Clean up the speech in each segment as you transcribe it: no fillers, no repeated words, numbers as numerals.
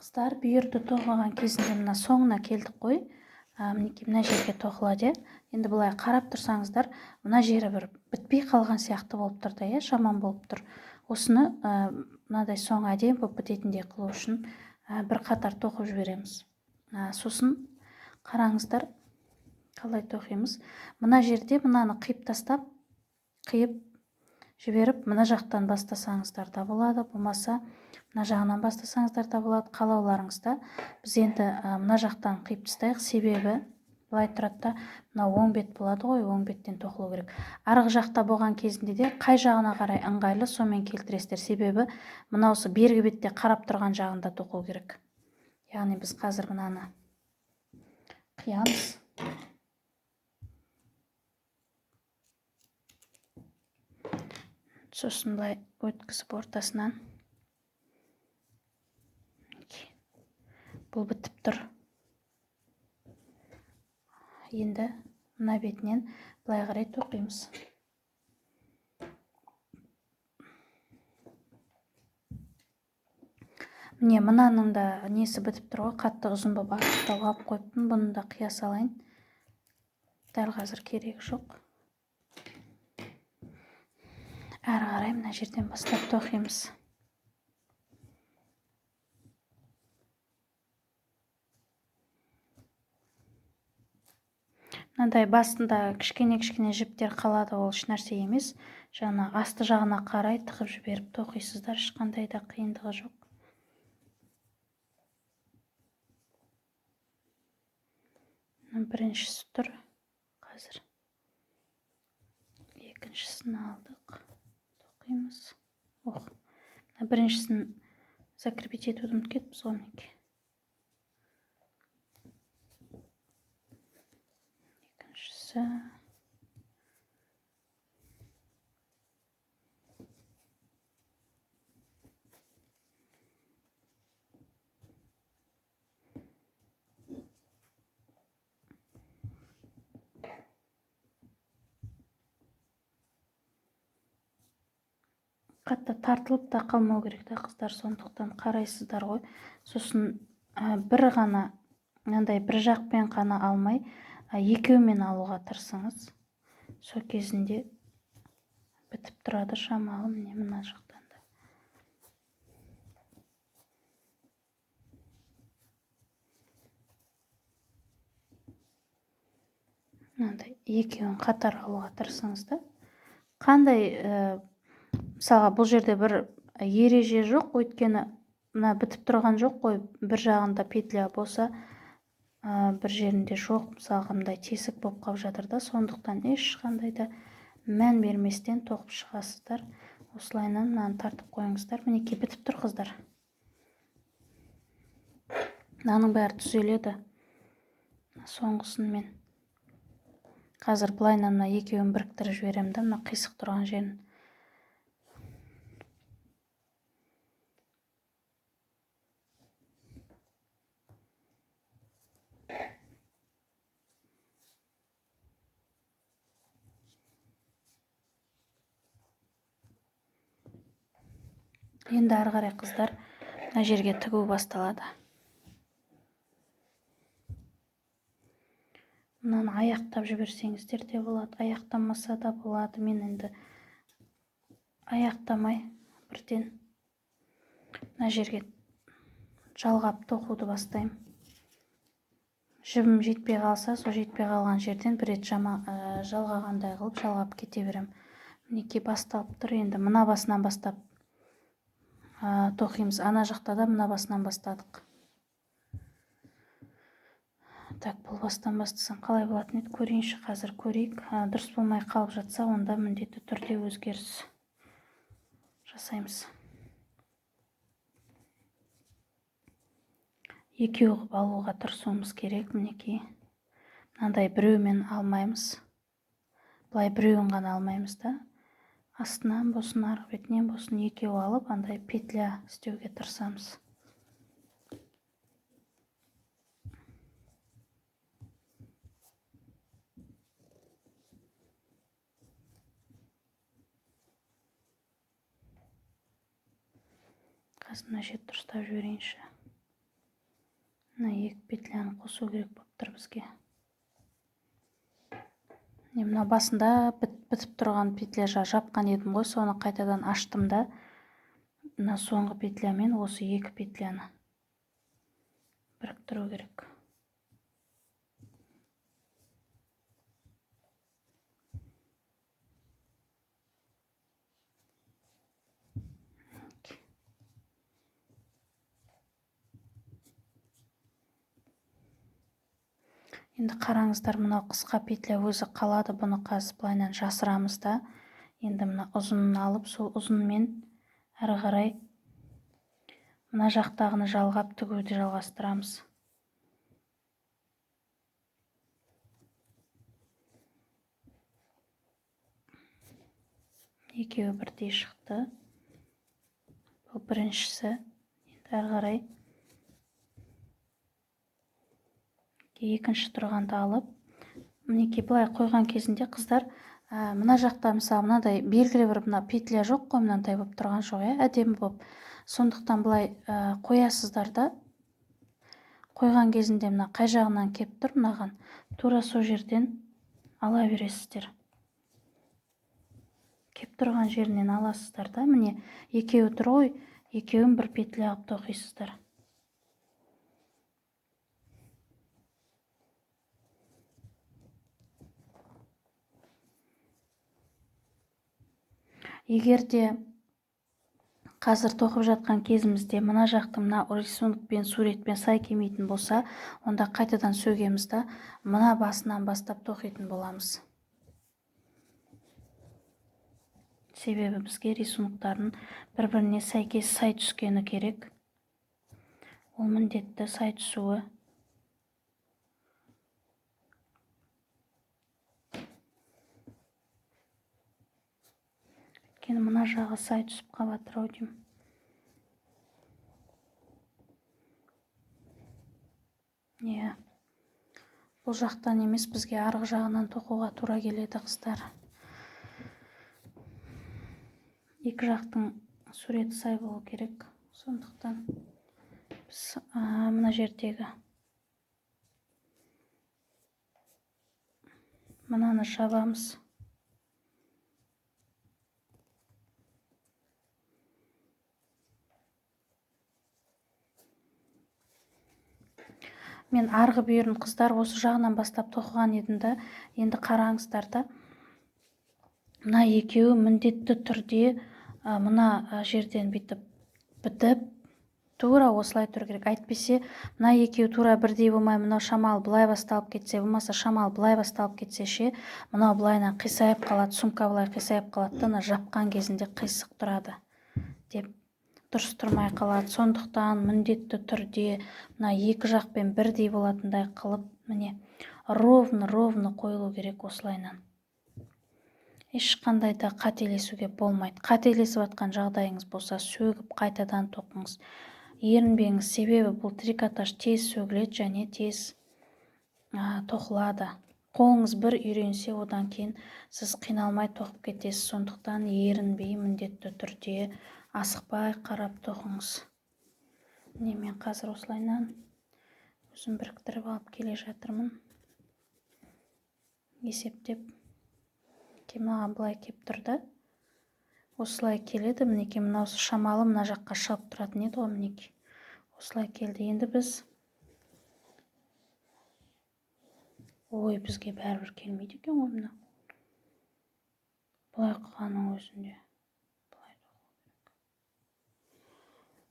Қыздар, бүйірді тоқыған кезінде мына соңына келдік қой. Мінекей мына жерге тоқылады. Енді былай қарап тұрсаңыздар, мына жері бір бітпей қалған сияқты болып тұр да, жаман болып тұр. Осыны мынадай соң әдемі болып бітетіндей қылу үшін бір қатар тоқып жібереміз. Сосын қараңыздар, қалай тоқимыз. Мына жерде мынаны қиып тастап, қиып жіберіп, мына жақтан бастасаңыздар да болады, болмаса мына жағынан бастасаңыздар да болады, қалауларыңызда. Біз енді мына жақтан қиып тастайық, себебі былай тұрады да, мына оң бет болады ғой, оң беттен тоқылу керек. Арғы жақта болған кезінде де қай жағына қарай ыңғайлы сонымен келтіресіздер, себебі мына осы бергі бетте қарап тұрған жағында тоқу керек. Яғни біз қазір мынаны қиямыз. Сосын былай өткізіп ортасынан. Бұл бітіп тұр. Енді мына бетінен былай қарай тоқимыз. Міне мынаның да несі бітіп тұр ғой, қатты ұзын болып ағытып қойыппын. Бұны да қия салайын. Дәл қазір керегі жоқ. Әрі қарай мына жерден бастап тоқимыз. Мынандай басында кішкене жіптер қалады, ол еш нәрсе емес. Жаңа асты жағына қарай тығып жіберіп тоқисыздар, ешқандай да қиындығы жоқ. Біріншісі тұр қазір. Екіншісін алдық. Тоқимыз. Біріншісін закрепить етуді ұмытып кетіппіз ғой мінекей. Екіншісі. Қатты тартылып та қалмау керек та қыздар, сондықтан қарайсыздар ғой. Сосын бір ғана, мынандай бір жақпен қана алмай, екеумен алуға тырысыңыз. Сол кезінде бітіп тұрады шамалы, міне мына жақтан да. Мынандай екеуін қатар алуға тырысыңыз да. Қандай мысалға бұл жерде бір ереже жоқ, өйткені мына бітіп тұрған жоқ қой, бір жағында петля болса, бір жерінде жоқ, мысалға мындай тесік болып қалып жатыр да, сондықтан ешқандай да мән берместен тоқып шығасыздар. Осылайынан мынаны тартып қойыңыздар. Мінекей бітіп тұр қыздар. Мынаның бәрі түзеледі. Соңғысын мен қазір былайынан мына екеуін біріктіріп жіберемін да, мына қисық тұрған жерін. Енді ары қарай қыздар мына жерге тігу басталады. Мынаны аяқтап жіберсеңіздер де болады, аяқтамаса да болады. Мен енді аяқтамай бірден мына жерге жалғап тоқуды бастаймын. Жібім жетпей қалса, сол жетпей қалған жерден бір рет жалғағандай қылып жалғап кете берем. Мінекей басталып тұр. Енді мына басынан бастап тоқимыз. Ана жақта да мына басынан бастадық. Так, бұл бастан бастасам қалай болатын еді, көрейінші, қазір көрейік. Дұрыс болмай қалып жатса, онда міндетті түрде өзгеріс жасаймыз. Екеу қылып алуға тырысуымыз керек. Мінекей мынандай біреумен алмаймыз. Былай біреуін ғана алмаймыз да. Астынан болсын, арғы бетінен болсын, екеу алып, андай петля істеуге тырысамыз. Қазір мына жерді дұрыстап жіберейінші. мына 2 петляны қосу керек болып тұр бізге. Мына басында бітіп тұрған петля жапқан едім ғой, соны қайтадан аштым да, мына соңғы петлямен осы 2 петляны біріктіру керек. Енді қараңыздар, мына қысқа петля өзі қалады, бұны қазір былайынан жасырамыз да, енді мына ұзынын алып, сол ұзынмен әрі қарай мына жақтағыны жалғап тігуді жалғастырамыз. Екеуі бірдей шықты. Бұл біріншісі. Енді әрі қарай екінші тұрғанды алып, мінекей былай қойған кезінде қыздар, мына жақта мысалы мынадай белгілі бір мына петля жоқ қой, мынандай болып тұрған жоқ, әдемі болып. Сондықтан былай қоясыздар да, қойған кезінде мына қай жағынан кеп тұр, мынаған тура сол жерден ала бересіздер. Кеп тұрған жерінен аласыздар да, міне екеуі тұр ғой, екеуін бір петля алып тоқисыздар. Егер де қазір тоқып жатқан кезімізде мына жақтың мына рисункпен, суретпен сай келмейтін болса, онда қайтадан сөгеміз да, мына басынан бастап тоқитын боламыз. Себебі бізге рисунктарын бір-біріне сәйкес сай түскені керек. Ол міндетті сай түсуі. Өйткені мына жағы сай түсіп қалатыр ау деймін. Бұл жақтан емес, бізге арғы жағынан тоқуға тура келеді қыздар. Екі жақтың суреті сай болу керек. Сондықтан біз мына жердегі мынаны жабамыз. Мен арғы бүйірін қыздар осы жағынан бастап тоқыған едім да, енді қараңыздар да, мына екеуі міндетті түрде мына жерден бітіп, тура осылай тұру керек. Әйтпесе, мына екеуі тура бірдей болмай, мынау шамал былай басталып кетсе, болмаса шамал былай басталып кетсе ше, мынау былайынан қисайып қалады, сумка былай қисайып қалады, мына жапқан кезінде қисық тұрады деп дұрыс тұрмай қалады. Сондықтан міндетті түрде мына екі жақпен бірдей болатындай қылып, міне ровно қойылу керек осылайынан. Ешқандай да қателесуге болмайды. Қателесіп жатқан жағдайыңыз болса, сөгіп қайтадан тоқыңыз. Ерінбеңіз, себебі бұл трикотаж тез сөгіледі және тез тоқылады. Қолыңыз бір үйренсе, одан кейін сіз қиналмай тоқып кетесіз. Сондықтан ерінбей, міндетті түрде асықпай қарап тоқыңыз. Міне мен қазір осылайынан өзім біріктіріп алып келе жатырмын. Есептеп, маған былай кеп тұрды. Осылай келеді, мінекей мынау шамалы мына жаққа шығып тұратын еді ғой, мінекей. Осылай келді. Енді біз бізге бәрібір келмейді екен ғой мына. Былай қылғанның өзінде.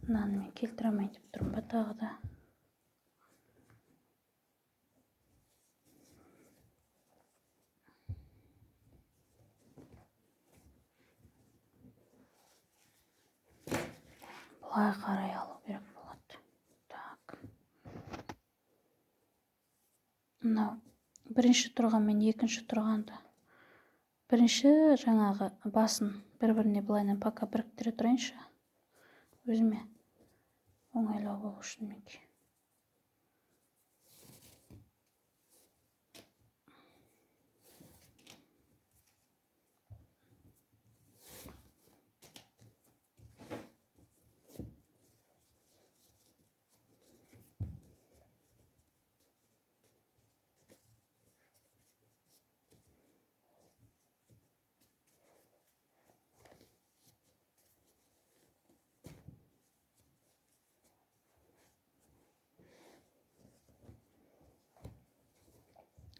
Мынаны мен келтіремейін деп тұрмын ба тағы да. Былай қарай алу керек болады. Так. Мынау бірінші тұрған мен екінші тұрғанды. Бірінші жаңағы басын бір-біріне былайынан пока біріктіре тұрайыншы. Өзіме оңайлау болу үшін менде.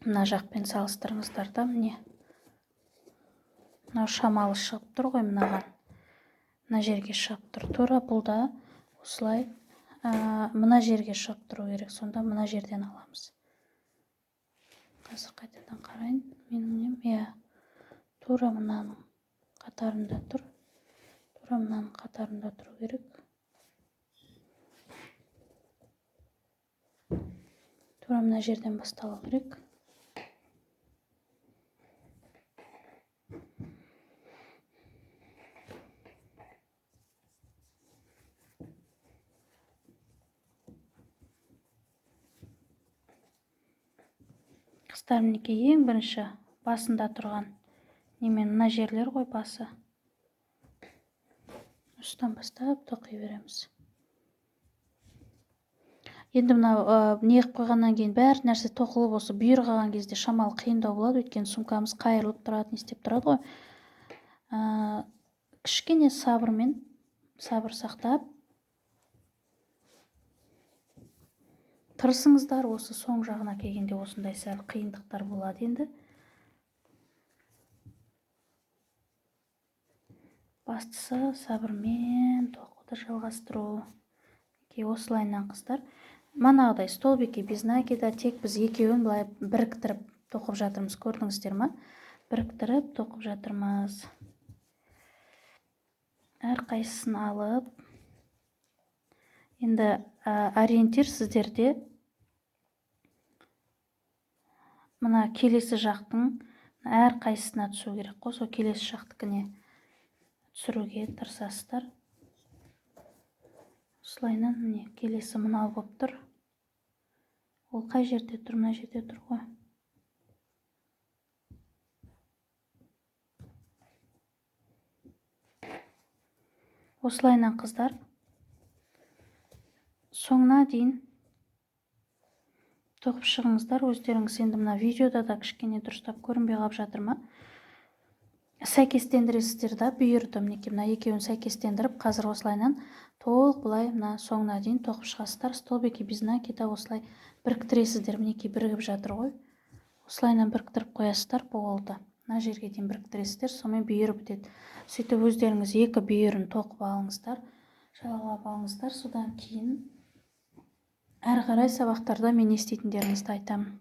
мына жақпен салыстырыңыздар да, міне мынау шамалы шығып тұр ғой, мына жерге шығып тұр. Тура бұл да осылай мына жерге шығып тұру керек. Сонда мына жерден аламыз. Қазір қайтадан қарайын. Менің нем, тура мынаның қатарында тұр. Тура мынаның қатарында тұру керек. Тура мына жерден басталу керек. Қыздар, мінекей ең бірінші басында тұрған немен мына жерлер ғой, басы. Осыдан бастап тоқи береміз. Енді мына не қойғаннан кейін бәр нәрсе тоқылып осы бүйір қалған кезде шамалы қиындау болады, өйткені сумкамыз қайырылып тұрады, не істеп тұрады ғой. Кішкене сабыр сақтап тырысыңыздар. Осы соң жағына келгенде осындай сәл қиындықтар болады енді. Бастысы сабырмен тоқуды жалғастыру. Осылайынан қыздар. Манағыдай столбики без накида тек біз екеуін былай біріктіріп тоқып жатырмыз. Көрдіңіздер ма? Біріктіріп тоқып жатырмыз. Әр қайсысын алып. Енді ориентир сіздерде мына келесі жақтың әр қайсысына түсу керек қой. Сол келесі жақтыкіне түсіруге тырысасыздар. Осылайынан міне келесі мынау болып тұр. Ол қай жерде тұр? Мына жерде тұр ғой. Осылайынан қыздар соңына дейін тоқып шығыңыздар. Өздеріңіз енді мына видеода да кішкене дұрыстап көрінбей қалып жатыр ма? Сәйкестендіресіздер да бүйірді, мінекей мына екеуін сәйкестендіріп, қазір осылайынан толық былай мына соңына дейін тоқып шығасыздар. Столбики без накида осылай біріктіресіздер. Мінекей бірігіп жатыр ғой. Осылайынан біріктіріп қоясыздар, болды. Мына жерге дейін біріктіресіздер, сонымен бүйір бітеді. Сөйтіп өздеріңіз екі бүйірін тоқып алыңыздар, жалғап алыңыздар. Содан кейін әрі қарай сабақтарда мен не істейтіндеріңізді айтамын.